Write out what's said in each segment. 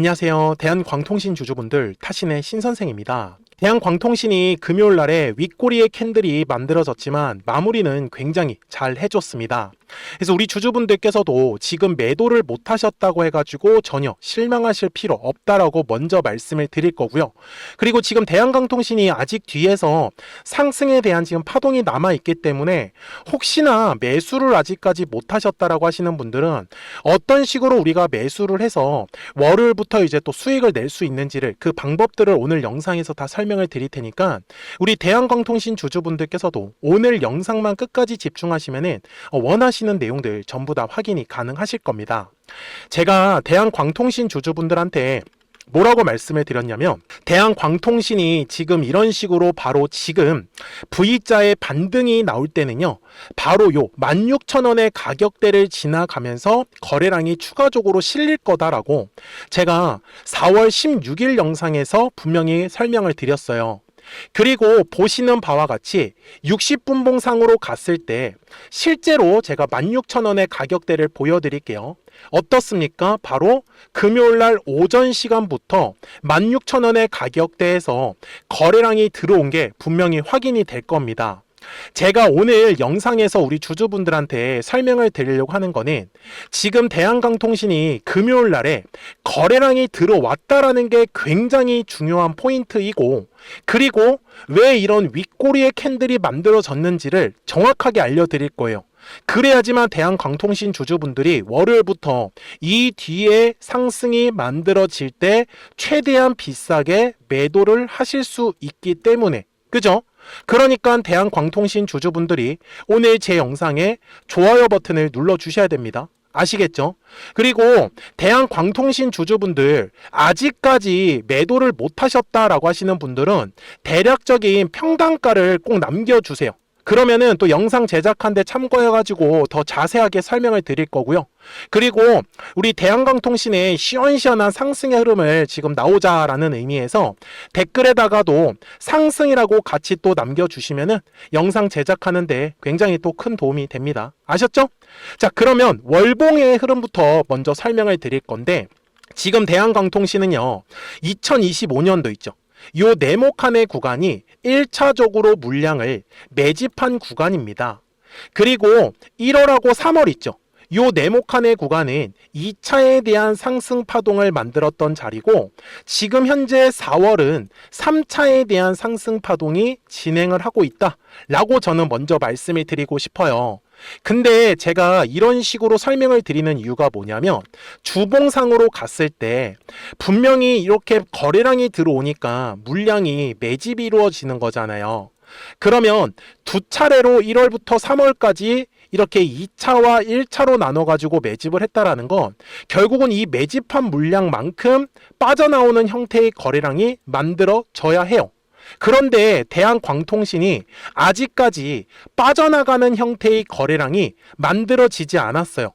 안녕하세요. 대한광통신 주주분들, 타신의 신선생입니다. 대한광통신이 금요일 날에 윗꼬리의 캔들이 만들어졌지만 마무리는 굉장히 잘 해줬습니다. 그래서 우리 주주분들께서도 지금 매도를 못 하셨다고 해가지고 전혀 실망하실 필요 없다라고 먼저 말씀을 드릴 거고요. 그리고 지금 대한광통신이 아직 뒤에서 상승에 대한 지금 파동이 남아있기 때문에 혹시나 매수를 아직까지 못 하셨다라고 하시는 분들은 어떤 식으로 우리가 매수를 해서 월요일부터 이제 또 수익을 낼 수 있는지를 그 방법들을 오늘 영상에서 다 설명을 드릴 테니까 우리 대한광통신 주주분들께서도 오늘 영상만 끝까지 집중하시면은 원하시는 내용들 전부 다 확인이 가능하실 겁니다. 제가 대한광통신 주주분들한테 뭐라고 말씀을 드렸냐면 대한광통신이 지금 이런 식으로 바로 지금 V자의 반등이 나올 때는요 바로 요 16,000원의 가격대를 지나가면서 거래량이 추가적으로 실릴 거다라고 제가 4월 16일 영상에서 분명히 설명을 드렸어요. 그리고 보시는 바와 같이 60분봉상으로 갔을 때 실제로 제가 16,000원의 가격대를 보여드릴게요. 어떻습니까? 바로 금요일날 오전 시간부터 16,000원의 가격대에서 거래량이 들어온 게 분명히 확인이 될 겁니다. 제가 오늘 영상에서 우리 주주분들한테 설명을 드리려고 하는 거는 지금 대한광통신이 금요일 날에 거래량이 들어왔다라는 게 굉장히 중요한 포인트이고 그리고 왜 이런 윗꼬리의 캔들이 만들어졌는지를 정확하게 알려드릴 거예요. 그래야지만 대한광통신 주주분들이 월요일부터 이 뒤에 상승이 만들어질 때 최대한 비싸게 매도를 하실 수 있기 때문에 그죠? 그러니까 대한광통신 주주분들이 오늘 제 영상에 좋아요 버튼을 눌러주셔야 됩니다. 아시겠죠? 그리고 대한광통신 주주분들 아직까지 매도를 못 하셨다라고 하시는 분들은 대략적인 평단가를 꼭 남겨주세요. 그러면은 또 영상 제작하는데 참고해가지고 더 자세하게 설명을 드릴 거고요. 그리고 우리 대한광통신의 시원시원한 상승의 흐름을 지금 나오자라는 의미에서 댓글에다가도 상승이라고 같이 또 남겨주시면은 영상 제작하는데 굉장히 또 큰 도움이 됩니다. 아셨죠? 자, 그러면 월봉의 흐름부터 먼저 설명을 드릴 건데 지금 대한광통신은요 2025년도 있죠. 요 네모칸의 구간이 1차적으로 물량을 매집한 구간입니다. 그리고 1월하고 3월 있죠. 요 네모칸의 구간은 2차에 대한 상승 파동을 만들었던 자리고 지금 현재 4월은 3차에 대한 상승 파동이 진행을 하고 있다 라고 저는 먼저 말씀을 드리고 싶어요. 근데 제가 이런 식으로 설명을 드리는 이유가 뭐냐면 주봉상으로 갔을 때 분명히 이렇게 거래량이 들어오니까 물량이 매집이 이루어지는 거잖아요. 그러면 두 차례로 1월부터 3월까지 이렇게 2차와 1차로 나눠가지고 매집을 했다라는 건 결국은 이 매집한 물량만큼 빠져나오는 형태의 거래량이 만들어져야 해요. 그런데 대한광통신이 아직까지 빠져나가는 형태의 거래량이 만들어지지 않았어요.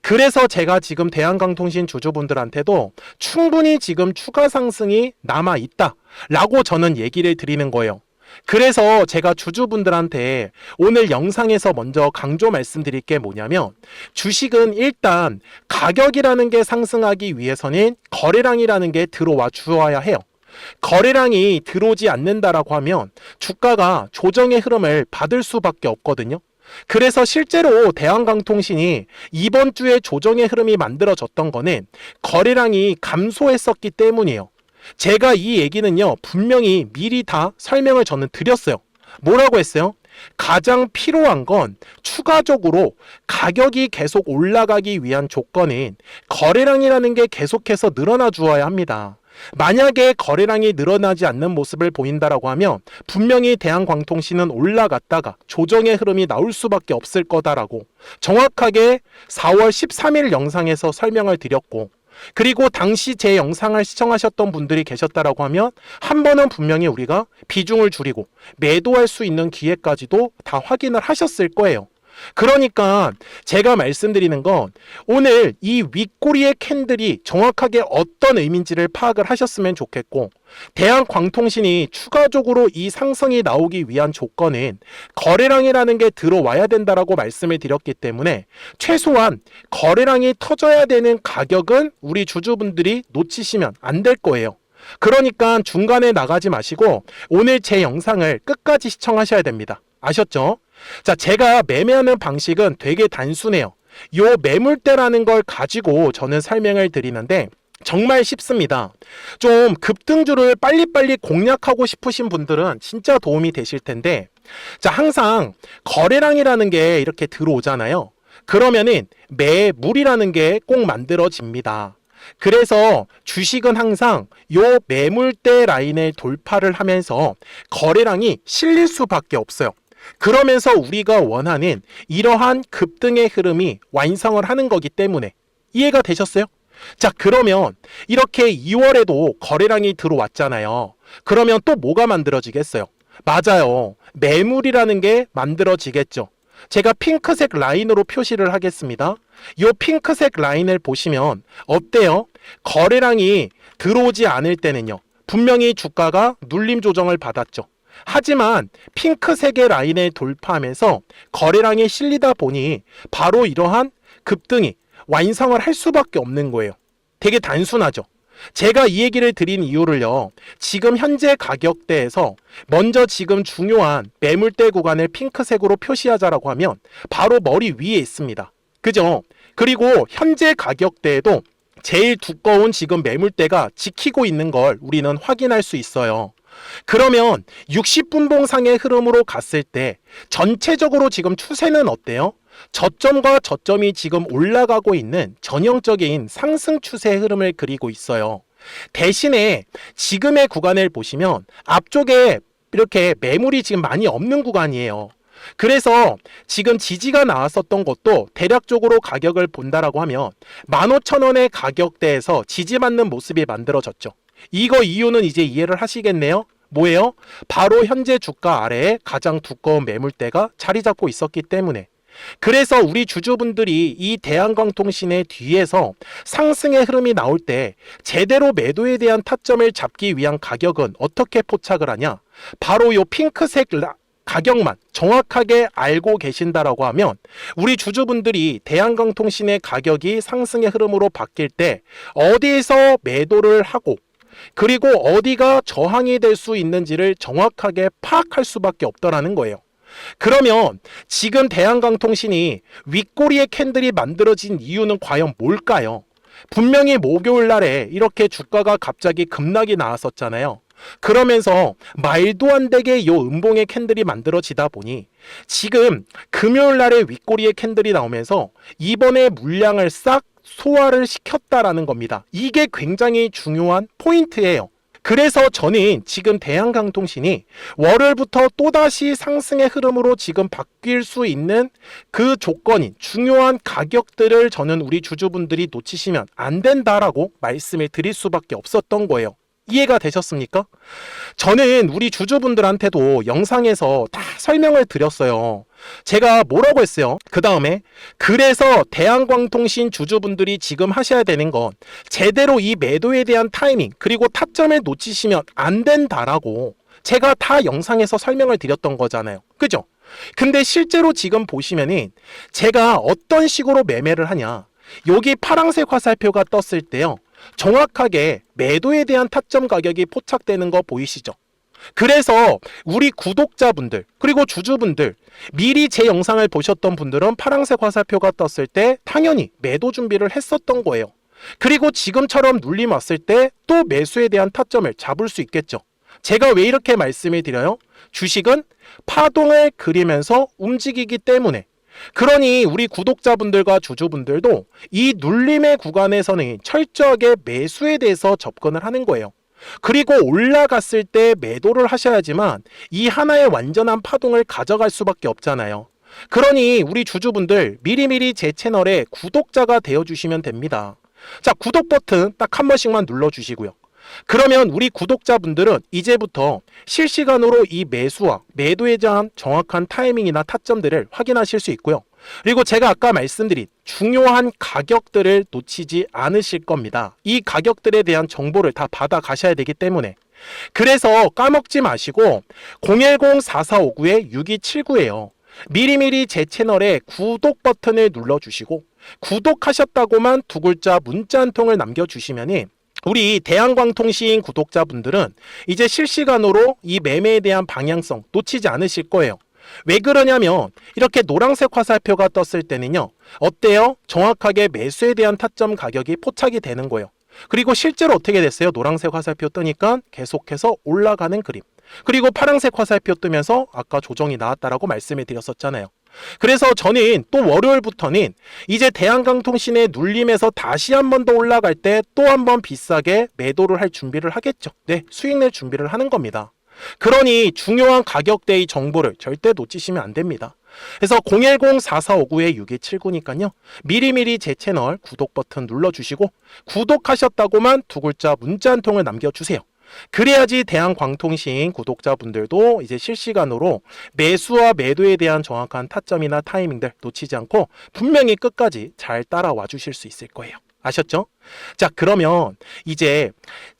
그래서 제가 지금 대한광통신 주주분들한테도 충분히 지금 추가 상승이 남아있다 라고 저는 얘기를 드리는 거예요. 그래서 제가 주주분들한테 오늘 영상에서 먼저 강조 말씀드릴 게 뭐냐면 주식은 일단 가격이라는 게 상승하기 위해서는 거래량이라는 게 들어와 주어야 해요. 거래량이 들어오지 않는다라고 하면 주가가 조정의 흐름을 받을 수밖에 없거든요. 그래서 실제로 대한광통신이 이번 주에 조정의 흐름이 만들어졌던 거는 거래량이 감소했었기 때문이에요. 제가 이 얘기는요 분명히 미리 다 설명을 저는 드렸어요. 뭐라고 했어요? 가장 필요한 건 추가적으로 가격이 계속 올라가기 위한 조건은 거래량이라는 게 계속해서 늘어나 주어야 합니다. 만약에 거래량이 늘어나지 않는 모습을 보인다라고 하면 분명히 대한광통신은 올라갔다가 조정의 흐름이 나올 수밖에 없을 거다라고 정확하게 4월 13일 영상에서 설명을 드렸고 그리고 당시 제 영상을 시청하셨던 분들이 계셨다라고 하면 한 번은 분명히 우리가 비중을 줄이고 매도할 수 있는 기회까지도 다 확인을 하셨을 거예요. 그러니까 제가 말씀드리는 건 오늘 이 윗꼬리의 캔들이 정확하게 어떤 의미인지를 파악을 하셨으면 좋겠고, 대한광통신이 추가적으로 이 상승이 나오기 위한 조건은 거래량이라는 게 들어와야 된다라고 말씀을 드렸기 때문에 최소한 거래량이 터져야 되는 가격은 우리 주주분들이 놓치시면 안 될 거예요. 그러니까 중간에 나가지 마시고 오늘 제 영상을 끝까지 시청하셔야 됩니다. 아셨죠? 자, 제가 매매하는 방식은 되게 단순해요. 요 매물대라는 걸 가지고 저는 설명을 드리는데 정말 쉽습니다. 좀 급등주를 빨리빨리 공략하고 싶으신 분들은 진짜 도움이 되실 텐데, 자, 항상 거래량이라는 게 이렇게 들어오잖아요. 그러면은 매물이라는 게 꼭 만들어집니다. 그래서 주식은 항상 요 매물대 라인을 돌파를 하면서 거래량이 실릴 수밖에 없어요. 그러면서 우리가 원하는 이러한 급등의 흐름이 완성을 하는 거기 때문에. 이해가 되셨어요? 자, 그러면 이렇게 2월에도 거래량이 들어왔잖아요. 그러면 또 뭐가 만들어지겠어요? 맞아요. 매물이라는 게 만들어지겠죠. 제가 핑크색 라인으로 표시를 하겠습니다. 이 핑크색 라인을 보시면 어때요? 거래량이 들어오지 않을 때는요, 분명히 주가가 눌림 조정을 받았죠. 하지만 핑크색의 라인을 돌파하면서 거래량이 실리다 보니 바로 이러한 급등이 완성을 할 수밖에 없는 거예요. 되게 단순하죠. 제가 이 얘기를 드린 이유를요, 지금 현재 가격대에서 먼저 지금 중요한 매물대 구간을 핑크색으로 표시하자라고 하면 바로 머리 위에 있습니다. 그죠? 그리고 현재 가격대에도 제일 두꺼운 지금 매물대가 지키고 있는 걸 우리는 확인할 수 있어요. 그러면 60분봉상의 흐름으로 갔을 때 전체적으로 지금 추세는 어때요? 저점과 저점이 지금 올라가고 있는 전형적인 상승 추세 흐름을 그리고 있어요. 대신에 지금의 구간을 보시면 앞쪽에 이렇게 매물이 지금 많이 없는 구간이에요. 그래서 지금 지지가 나왔었던 것도 대략적으로 가격을 본다라고 하면 15,000원의 가격대에서 지지받는 모습이 만들어졌죠. 이거 이유는 이제 이해를 하시겠네요. 뭐예요? 바로 현재 주가 아래에 가장 두꺼운 매물대가 자리 잡고 있었기 때문에. 그래서 우리 주주분들이 이 대한광통신의 뒤에서 상승의 흐름이 나올 때 제대로 매도에 대한 타점을 잡기 위한 가격은 어떻게 포착을 하냐? 바로 이 핑크색 가격만 정확하게 알고 계신다라고 하면 우리 주주분들이 대한광통신의 가격이 상승의 흐름으로 바뀔 때 어디에서 매도를 하고 그리고 어디가 저항이 될 수 있는지를 정확하게 파악할 수밖에 없더라는 거예요. 그러면 지금 대한광통신이 윗꼬리의 캔들이 만들어진 이유는 과연 뭘까요? 분명히 목요일 날에 이렇게 주가가 갑자기 급락이 나왔었잖아요. 그러면서 말도 안 되게 요 음봉의 캔들이 만들어지다 보니 지금 금요일 날에 윗꼬리의 캔들이 나오면서 이번에 물량을 싹 소화를 시켰다라는 겁니다. 이게 굉장히 중요한 포인트예요. 그래서 저는 지금 대한광통신이 월요일부터 또다시 상승의 흐름으로 지금 바뀔 수 있는 그 조건인 중요한 가격들을 저는 우리 주주분들이 놓치시면 안 된다라고 말씀을 드릴 수밖에 없었던 거예요. 이해가 되셨습니까? 저는 우리 주주분들한테도 영상에서 다 설명을 드렸어요. 제가 뭐라고 했어요? 그 다음에 그래서 대한광통신 주주분들이 지금 하셔야 되는 건 제대로 이 매도에 대한 타이밍 그리고 타점을 놓치시면 안 된다라고 제가 다 영상에서 설명을 드렸던 거잖아요. 그죠? 근데 실제로 지금 보시면은 제가 어떤 식으로 매매를 하냐, 여기 파란색 화살표가 떴을 때요, 정확하게 매도에 대한 타점 가격이 포착되는 거 보이시죠? 그래서 우리 구독자분들 그리고 주주분들 미리 제 영상을 보셨던 분들은 파란색 화살표가 떴을 때 당연히 매도 준비를 했었던 거예요. 그리고 지금처럼 눌림 왔을 때 또 매수에 대한 타점을 잡을 수 있겠죠. 제가 왜 이렇게 말씀을 드려요? 주식은 파동을 그리면서 움직이기 때문에. 그러니 우리 구독자분들과 주주분들도 이 눌림의 구간에서는 철저하게 매수에 대해서 접근을 하는 거예요. 그리고 올라갔을 때 매도를 하셔야지만 이 하나의 완전한 파동을 가져갈 수밖에 없잖아요. 그러니 우리 주주분들 미리미리 제 채널에 구독자가 되어주시면 됩니다. 자, 구독 버튼 딱 한 번씩만 눌러주시고요. 그러면 우리 구독자분들은 이제부터 실시간으로 이 매수와 매도에 대한 정확한 타이밍이나 타점들을 확인하실 수 있고요. 그리고 제가 아까 말씀드린 중요한 가격들을 놓치지 않으실 겁니다. 이 가격들에 대한 정보를 다 받아 가셔야 되기 때문에. 그래서 까먹지 마시고 010-4459-6279예요. 미리미리 제 채널에 구독 버튼을 눌러주시고 구독하셨다고만 두 글자 문자 한 통을 남겨주시면이 우리 대한광통신 구독자분들은 이제 실시간으로 이 매매에 대한 방향성 놓치지 않으실 거예요. 왜 그러냐면 이렇게 노란색 화살표가 떴을 때는요. 어때요? 정확하게 매수에 대한 타점 가격이 포착이 되는 거예요. 그리고 실제로 어떻게 됐어요? 노란색 화살표 뜨니까 계속해서 올라가는 그림. 그리고 파란색 화살표 뜨면서 아까 조정이 나왔다라고 말씀을 드렸었잖아요. 그래서 저는 또 월요일부터는 이제 대한광통신의 눌림에서 다시 한 번 더 올라갈 때 또 한 번 비싸게 매도를 할 준비를 하겠죠. 네, 수익 낼 준비를 하는 겁니다. 그러니 중요한 가격대의 정보를 절대 놓치시면 안 됩니다. 그래서 010-4459-6279니까요. 미리미리 제 채널 구독 버튼 눌러주시고 구독하셨다고만 두 글자 문자 한 통을 남겨주세요. 그래야지 대한광통신 구독자분들도 이제 실시간으로 매수와 매도에 대한 정확한 타점이나 타이밍들 놓치지 않고 분명히 끝까지 잘 따라와 주실 수 있을 거예요. 아셨죠? 자, 그러면 이제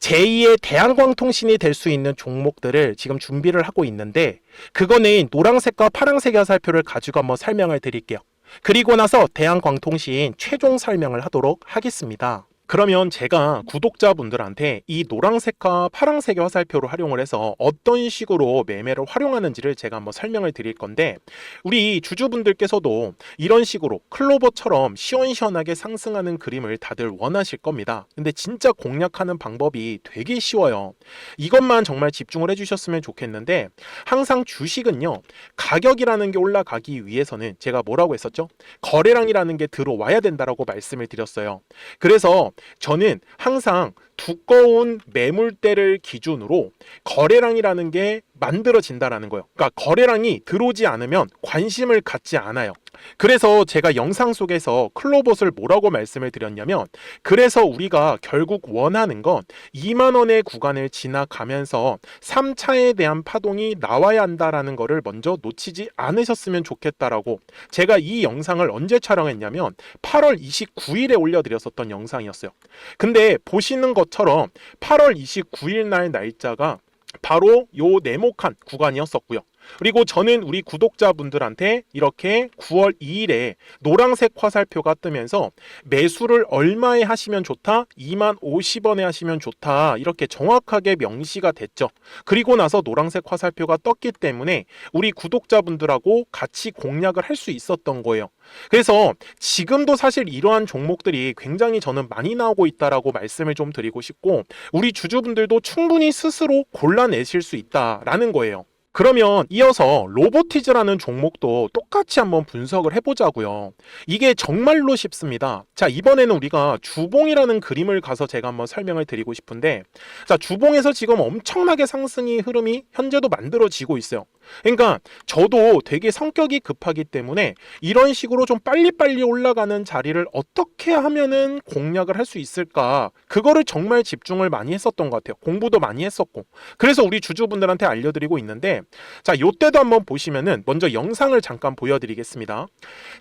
제2의 대한광통신이 될 수 있는 종목들을 지금 준비를 하고 있는데 그거는 노란색과 파란색의 화살표를 가지고 한번 설명을 드릴게요. 그리고 나서 대한광통신 최종 설명을 하도록 하겠습니다. 그러면 제가 구독자분들한테 이 노란색과 파란색의 화살표를 활용을 해서 어떤 식으로 매매를 활용하는지를 제가 한번 설명을 드릴 건데 우리 주주분들께서도 이런 식으로 클로버처럼 시원시원하게 상승하는 그림을 다들 원하실 겁니다. 근데 진짜 공략하는 방법이 되게 쉬워요. 이것만 정말 집중을 해주셨으면 좋겠는데 항상 주식은요. 가격이라는 게 올라가기 위해서는 제가 뭐라고 했었죠? 거래량이라는 게 들어와야 된다라고 말씀을 드렸어요. 그래서 저는 항상 두꺼운 매물대를 기준으로 거래량이라는 게 만들어진다라는 거예요. 그러니까 거래량이 들어오지 않으면 관심을 갖지 않아요. 그래서 제가 영상 속에서 클로봇을 뭐라고 말씀을 드렸냐면 그래서 우리가 결국 원하는 건 2만 원의 구간을 지나가면서 3차에 대한 파동이 나와야 한다라는 거를 먼저 놓치지 않으셨으면 좋겠다라고 제가 이 영상을 언제 촬영했냐면 8월 29일에 올려드렸었던 영상이었어요. 근데 보시는 것처럼 8월 29일 날 날짜가 바로 요 네모칸 구간이었었고요. 그리고 저는 우리 구독자분들한테 이렇게 9월 2일에 노란색 화살표가 뜨면서 매수를 얼마에 하시면 좋다? 2만 50원에 하시면 좋다. 이렇게 정확하게 명시가 됐죠. 그리고 나서 노란색 화살표가 떴기 때문에 우리 구독자분들하고 같이 공략을 할 수 있었던 거예요. 그래서 지금도 사실 이러한 종목들이 굉장히 저는 많이 나오고 있다라고 말씀을 좀 드리고 싶고 우리 주주분들도 충분히 스스로 골라내실 수 있다라는 거예요. 그러면 이어서 로보티즈라는 종목도 똑같이 한번 분석을 해보자고요. 이게 정말로 쉽습니다. 자, 이번에는 우리가 주봉이라는 그림을 가서 제가 한번 설명을 드리고 싶은데 자, 주봉에서 지금 엄청나게 상승이 흐름이 현재도 만들어지고 있어요. 그러니까 저도 되게 성격이 급하기 때문에 이런 식으로 좀 빨리빨리 올라가는 자리를 어떻게 하면은 공략을 할 수 있을까 그거를 정말 집중을 많이 했었던 것 같아요. 공부도 많이 했었고 그래서 우리 주주분들한테 알려드리고 있는데 자, 요때도 한번 보시면은 먼저 영상을 잠깐 보여드리겠습니다.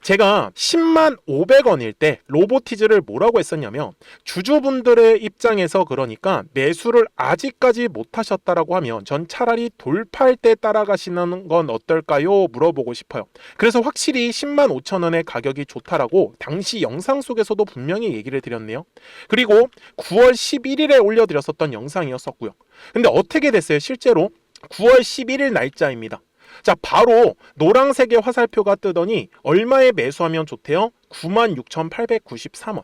제가 10만 500원일 때 로보티즈를 뭐라고 했었냐면 주주분들의 입장에서 그러니까 매수를 아직까지 못 하셨다라고 하면 전 차라리 돌파할 때 따라가시는 건 어떨까요? 물어보고 싶어요. 그래서 확실히 10만 5천 원의 가격이 좋다라고 당시 영상 속에서도 분명히 얘기를 드렸네요. 그리고 9월 11일에 올려드렸었던 영상이었었고요. 근데 어떻게 됐어요? 실제로 9월 11일 날짜입니다. 자, 바로 노란색의 화살표가 뜨더니 얼마에 매수하면 좋대요? 96,893원.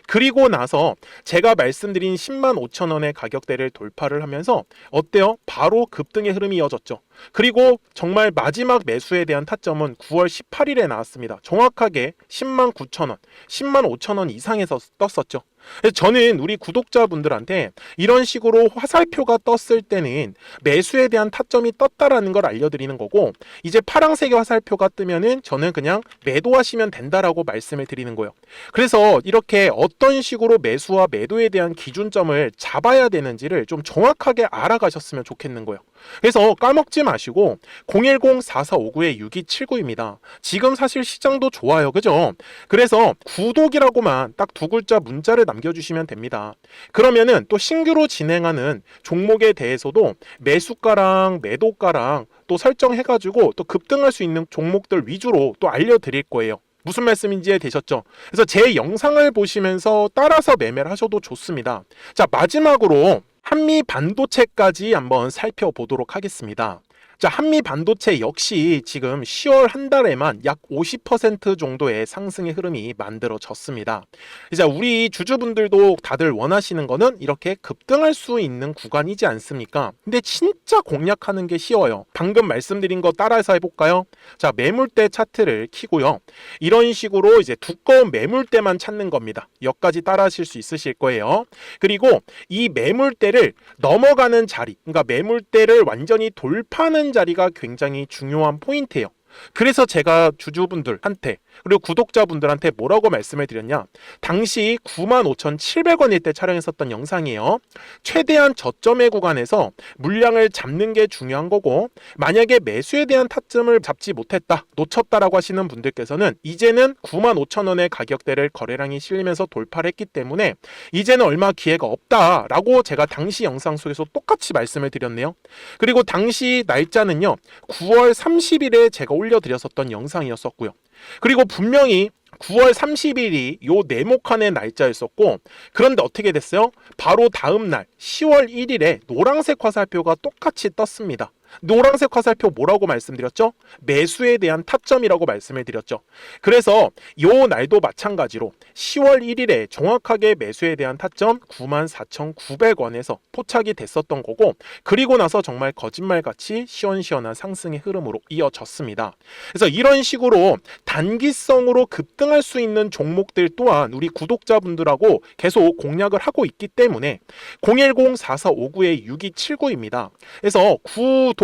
그리고 나서 제가 말씀드린 10만 5천 원의 가격대를 돌파를 하면서 어때요? 바로 급등의 흐름이 이어졌죠. 그리고 정말 마지막 매수에 대한 타점은 9월 18일에 나왔습니다. 정확하게 10만 9천 원, 10만 5천 원 이상에서 떴었죠. 그래서 저는 우리 구독자분들한테 이런 식으로 화살표가 떴을 때는 매수에 대한 타점이 떴다라는 걸 알려드리는 거고, 이제 파란색의 화살표가 뜨면은 저는 그냥 매도하시면 된다라고 말씀을 드리는 거예요. 그래서 이렇게 어떤 식으로 매수와 매도에 대한 기준점을 잡아야 되는지를 좀 정확하게 알아가셨으면 좋겠는 거예요. 그래서 까먹지 마시고 010-4459-6279입니다. 지금 사실 시장도 좋아요, 그죠? 그래서 구독이라고만 딱 두 글자 문자를 남겨주시면 됩니다. 그러면은 또 신규로 진행하는 종목에 대해서도 매수가랑 매도가랑 또 설정해가지고 또 급등할 수 있는 종목들 위주로 또 알려드릴 거예요. 무슨 말씀인지 이해되셨죠? 그래서 제 영상을 보시면서 따라서 매매를 하셔도 좋습니다. 자, 마지막으로 한미 반도체까지 한번 살펴보도록 하겠습니다. 자, 한미 반도체 역시 지금 10월 한 달에만 약 50% 정도의 상승의 흐름이 만들어졌습니다. 이제 우리 주주분들도 다들 원하시는 거는 이렇게 급등할 수 있는 구간이지 않습니까? 근데 진짜 공략하는 게 쉬워요. 방금 말씀드린 거 따라해서 해볼까요? 자, 매물대 차트를 키고요. 이런 식으로 이제 두꺼운 매물대만 찾는 겁니다. 여기까지 따라하실 수 있으실 거예요. 그리고 이 매물대를 넘어가는 자리, 그러니까 매물대를 완전히 돌파하는 자리가 굉장히 중요한 포인트예요. 그래서 제가 주주분들한테 그리고 구독자분들한테 뭐라고 말씀을 드렸냐, 당시 95,700원일 때 촬영했었던 영상이에요. 최대한 저점의 구간에서 물량을 잡는 게 중요한 거고, 만약에 매수에 대한 타점을 잡지 못했다, 놓쳤다라고 하시는 분들께서는 이제는 95,000원의 가격대를 거래량이 실리면서 돌파를 했기 때문에 이제는 얼마 기회가 없다라고 제가 당시 영상 속에서 똑같이 말씀을 드렸네요. 그리고 당시 날짜는요, 9월 30일에 제가 올려드렸었던 영상이었었고요. 그리고 분명히 9월 30일이 요 네모칸의 날짜였었고, 그런데 어떻게 됐어요? 바로 다음 날 10월 1일에 노란색 화살표가 똑같이 떴습니다. 노란색 화살표 뭐라고 말씀드렸죠? 매수에 대한 타점이라고 말씀을 드렸죠. 그래서 요 날도 마찬가지로 10월 1일에 정확하게 매수에 대한 타점 94,900원에서 포착이 됐었던 거고, 그리고 나서 정말 거짓말같이 시원시원한 상승의 흐름으로 이어졌습니다. 그래서 이런 식으로 단기성으로 급등할 수 있는 종목들 또한 우리 구독자분들하고 계속 공략을 하고 있기 때문에 010-4459-6279입니다. 그래서 구독이라고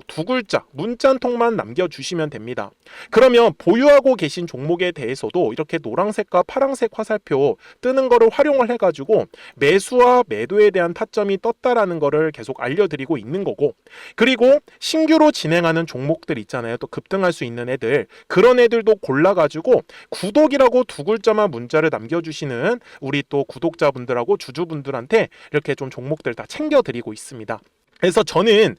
두 글자 문자 한 통만 남겨주시면 됩니다. 그러면 보유하고 계신 종목에 대해서도 이렇게 노란색과 파란색 화살표 뜨는 거를 활용을 해가지고 매수와 매도에 대한 타점이 떴다라는 거를 계속 알려드리고 있는 거고, 그리고 신규로 진행하는 종목들 있잖아요. 또 급등할 수 있는 애들, 그런 애들도 골라가지고 구독이라고 두 글자만 문자를 남겨주시는 우리 또 구독자분들하고 주주분들한테 이렇게 좀 종목들 다 챙겨드리고 있습니다. 그래서 저는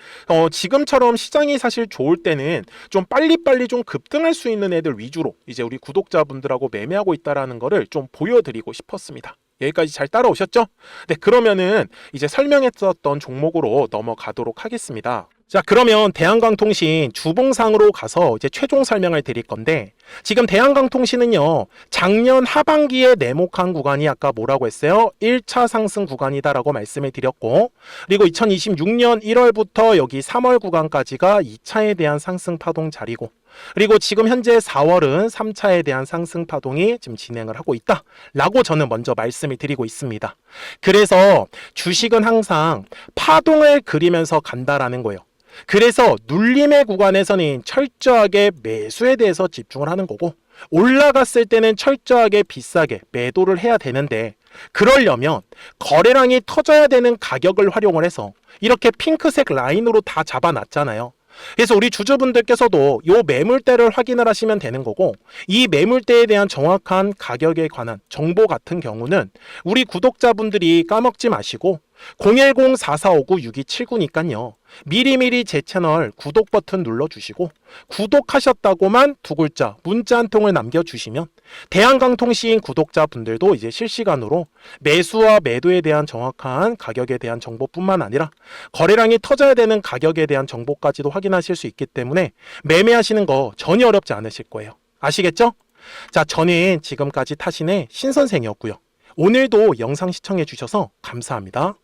지금처럼 시장이 사실 좋을 때는 좀 빨리빨리 좀 급등할 수 있는 애들 위주로 이제 우리 구독자분들하고 매매하고 있다라는 거를 좀 보여드리고 싶었습니다. 여기까지 잘 따라오셨죠? 네, 그러면은 이제 설명했었던 종목으로 넘어가도록 하겠습니다. 자, 그러면 대한광통신 주봉상으로 가서 이제 최종 설명을 드릴 건데, 지금 대한광통신은요, 작년 하반기에 네모칸 구간이 아까 뭐라고 했어요? 1차 상승 구간이다라고 말씀을 드렸고, 그리고 2026년 1월부터 여기 3월 구간까지가 2차에 대한 상승 파동 자리고, 그리고 지금 현재 4월은 3차에 대한 상승 파동이 지금 진행을 하고 있다 라고 저는 먼저 말씀을 드리고 있습니다. 그래서 주식은 항상 파동을 그리면서 간다라는 거예요. 그래서 눌림의 구간에서는 철저하게 매수에 대해서 집중을 하는 거고, 올라갔을 때는 철저하게 비싸게 매도를 해야 되는데, 그러려면 거래량이 터져야 되는 가격을 활용을 해서 이렇게 핑크색 라인으로 다 잡아놨잖아요. 그래서 우리 주주분들께서도 이 매물대를 확인을 하시면 되는 거고, 이 매물대에 대한 정확한 가격에 관한 정보 같은 경우는 우리 구독자분들이 까먹지 마시고 010-4459-6279니까요. 미리미리 제 채널 구독 버튼 눌러주시고 구독하셨다고만 두 글자 문자 한 통을 남겨주시면 대한광통신 구독자분들도 이제 실시간으로 매수와 매도에 대한 정확한 가격에 대한 정보뿐만 아니라 거래량이 터져야 되는 가격에 대한 정보까지도 확인하실 수 있기 때문에 매매하시는 거 전혀 어렵지 않으실 거예요. 아시겠죠? 자, 저는 지금까지 타신의 신선생이었고요. 오늘도 영상 시청해 주셔서 감사합니다.